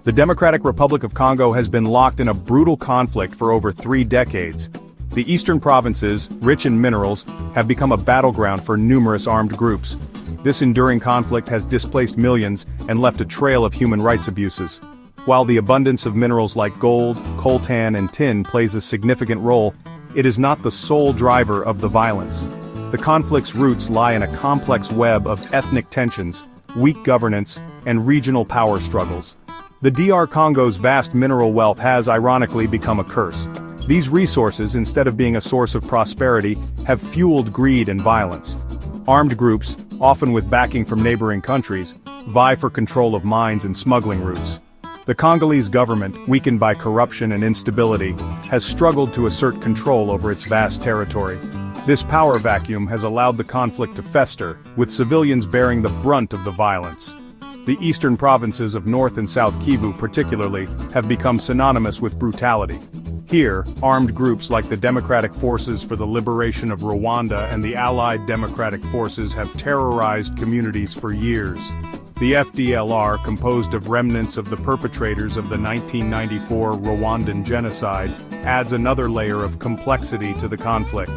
The Democratic Republic of Congo has been locked in a brutal conflict for over 3 decades. The eastern provinces, rich in minerals, have become a battleground for numerous armed groups. This enduring conflict has displaced millions and left a trail of human rights abuses. While the abundance of minerals like gold, coltan and tin plays a significant role, it is not the sole driver of the violence. The conflict's roots lie in a complex web of ethnic tensions, weak governance, and regional power struggles. The DR Congo's vast mineral wealth has ironically become a curse. These resources, instead of being a source of prosperity, have fueled greed and violence. Armed groups, often with backing from neighboring countries, vie for control of mines and smuggling routes. The Congolese government, weakened by corruption and instability, has struggled to assert control over its vast territory. This power vacuum has allowed the conflict to fester, with civilians bearing the brunt of the violence. The eastern provinces of North and South Kivu particularly have become synonymous with brutality. Here, armed groups like the Democratic Forces for the Liberation of Rwanda and the Allied Democratic Forces have terrorized communities for years. The FDLR, composed of remnants of the perpetrators of the 1994 Rwandan genocide, adds another layer of complexity to the conflict.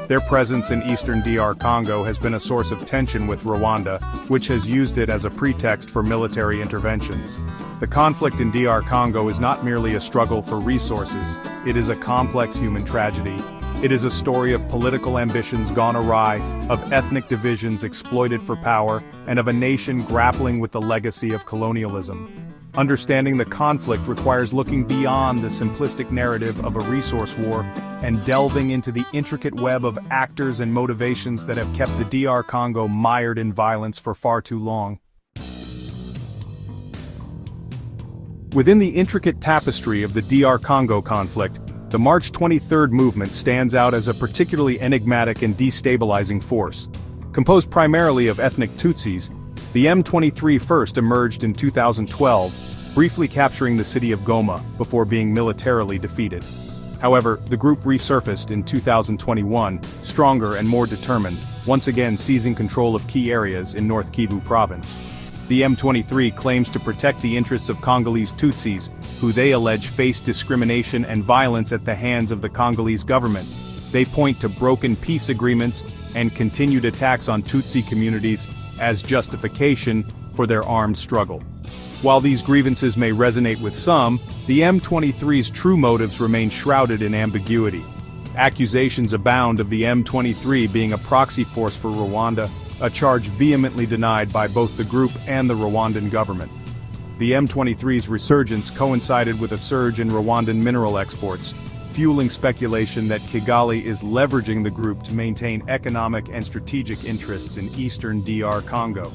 Their presence in eastern DR Congo has been a source of tension with Rwanda, which has used it as a pretext for military interventions. The conflict in DR Congo is not merely a struggle for resources, it is a complex human tragedy. It is a story of political ambitions gone awry, of ethnic divisions exploited for power, and of a nation grappling with the legacy of colonialism. Understanding the conflict requires looking beyond the simplistic narrative of a resource war and delving into the intricate web of actors and motivations that have kept the DR Congo mired in violence for far too long. Within the intricate tapestry of the DR Congo conflict, the March 23 movement stands out as a particularly enigmatic and destabilizing force. Composed primarily of ethnic Tutsis, the M23 first emerged in 2012, briefly capturing the city of Goma before being militarily defeated. However, the group resurfaced in 2021, stronger and more determined, once again seizing control of key areas in Nord Kivu province. The M23 claims to protect the interests of Congolese Tutsis, who they allege face discrimination and violence at the hands of the Congolese government. They point to broken peace agreements and continued attacks on Tutsi communities as justification for their armed struggle. While these grievances may resonate with some, the M23's true motives remain shrouded in ambiguity. Accusations abound of the M23 being a proxy force for Rwanda, a charge vehemently denied by both the group and the Rwandan government. The M23's resurgence coincided with a surge in Rwandan mineral exports, fueling speculation that Kigali is leveraging the group to maintain economic and strategic interests in eastern DR Congo.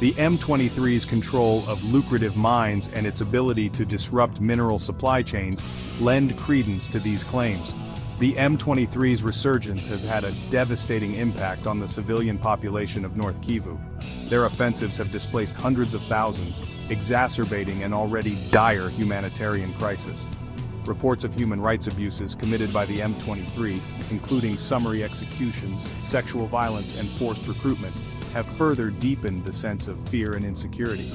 The M23's control of lucrative mines and its ability to disrupt mineral supply chains lend credence to these claims. The M23's resurgence has had a devastating impact on the civilian population of Nord Kivu. Their offensives have displaced hundreds of thousands, exacerbating an already dire humanitarian crisis. Reports of human rights abuses committed by the M23, including summary executions, sexual violence, and forced recruitment, have further deepened the sense of fear and insecurity.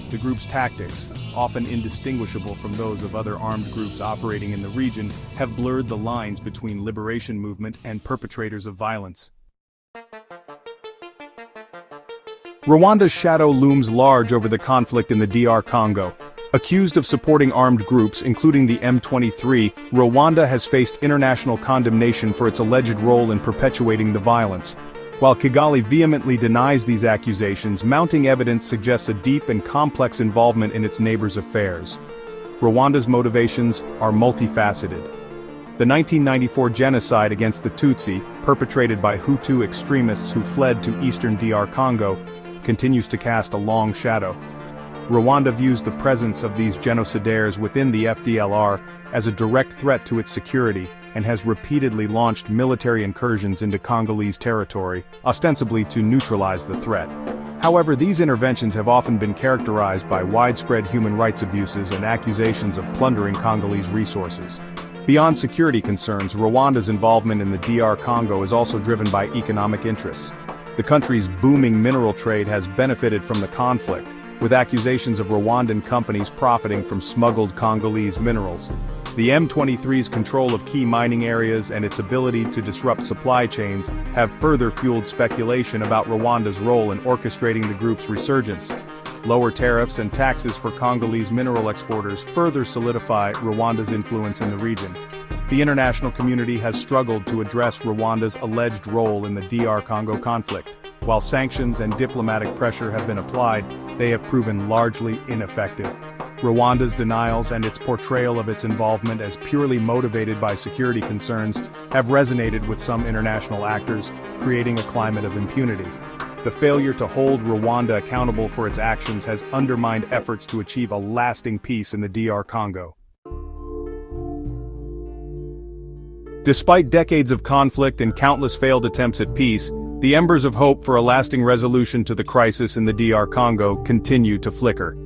The group's tactics, often indistinguishable from those of other armed groups operating in the region, have blurred the lines between liberation movement and perpetrators of violence. Rwanda's shadow looms large over the conflict in the DR Congo. Accused of supporting armed groups, including the M23, Rwanda has faced international condemnation for its alleged role in perpetuating the violence. While Kigali vehemently denies these accusations, mounting evidence suggests a deep and complex involvement in its neighbors' affairs. Rwanda's motivations are multifaceted. The 1994 genocide against the Tutsi, perpetrated by Hutu extremists who fled to eastern DR Congo, continues to cast a long shadow. Rwanda views the presence of these genocidaires within the FDLR as a direct threat to its security, and has repeatedly launched military incursions into Congolese territory, ostensibly to neutralize the threat. However, these interventions have often been characterized by widespread human rights abuses and accusations of plundering Congolese resources. Beyond security concerns, Rwanda's involvement in the DR Congo is also driven by economic interests. The country's booming mineral trade has benefited from the conflict, with accusations of Rwandan companies profiting from smuggled Congolese minerals. The M23's control of key mining areas and its ability to disrupt supply chains have further fueled speculation about Rwanda's role in orchestrating the group's resurgence. Lower tariffs and taxes for Congolese mineral exporters further solidify Rwanda's influence in the region. The international community has struggled to address Rwanda's alleged role in the DR Congo conflict. While sanctions and diplomatic pressure have been applied, they have proven largely ineffective. Rwanda's denials and its portrayal of its involvement as purely motivated by security concerns have resonated with some international actors, creating a climate of impunity. The failure to hold Rwanda accountable for its actions has undermined efforts to achieve a lasting peace in the DR Congo. Despite decades of conflict and countless failed attempts at peace, the embers of hope for a lasting resolution to the crisis in the DR Congo continue to flicker.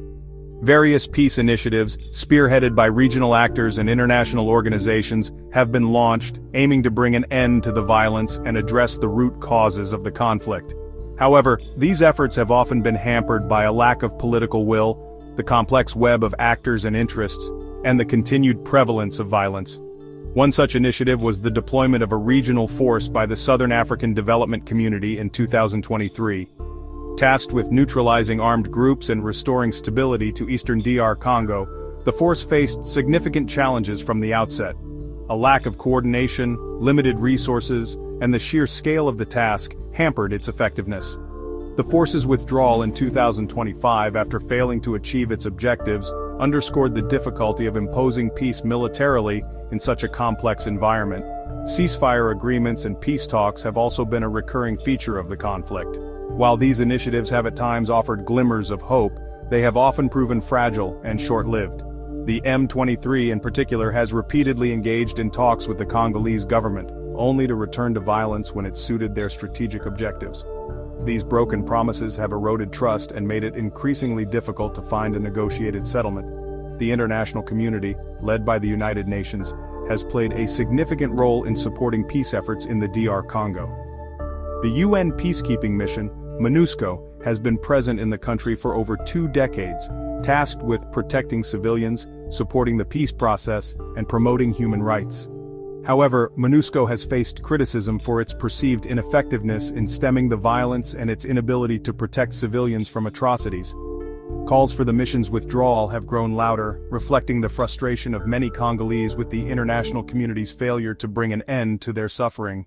Various peace initiatives, spearheaded by regional actors and international organizations, have been launched, aiming to bring an end to the violence and address the root causes of the conflict. However, these efforts have often been hampered by a lack of political will, the complex web of actors and interests, and the continued prevalence of violence. One such initiative was the deployment of a regional force by the Southern African Development Community in 2023. Tasked with neutralizing armed groups and restoring stability to eastern DR Congo, the force faced significant challenges from the outset. A lack of coordination, limited resources, and the sheer scale of the task hampered its effectiveness. The force's withdrawal in 2025 after failing to achieve its objectives underscored the difficulty of imposing peace militarily in such a complex environment. Ceasefire agreements and peace talks have also been a recurring feature of the conflict. While these initiatives have at times offered glimmers of hope, they have often proven fragile and short-lived. The M23 in particular has repeatedly engaged in talks with the Congolese government, only to return to violence when it suited their strategic objectives. These broken promises have eroded trust and made it increasingly difficult to find a negotiated settlement. The international community, led by the United Nations, has played a significant role in supporting peace efforts in the DR Congo. The UN peacekeeping mission, MONUSCO, has been present in the country for over 2 decades, tasked with protecting civilians, supporting the peace process, and promoting human rights. However, MONUSCO has faced criticism for its perceived ineffectiveness in stemming the violence and its inability to protect civilians from atrocities. Calls for the mission's withdrawal have grown louder, reflecting the frustration of many Congolese with the international community's failure to bring an end to their suffering.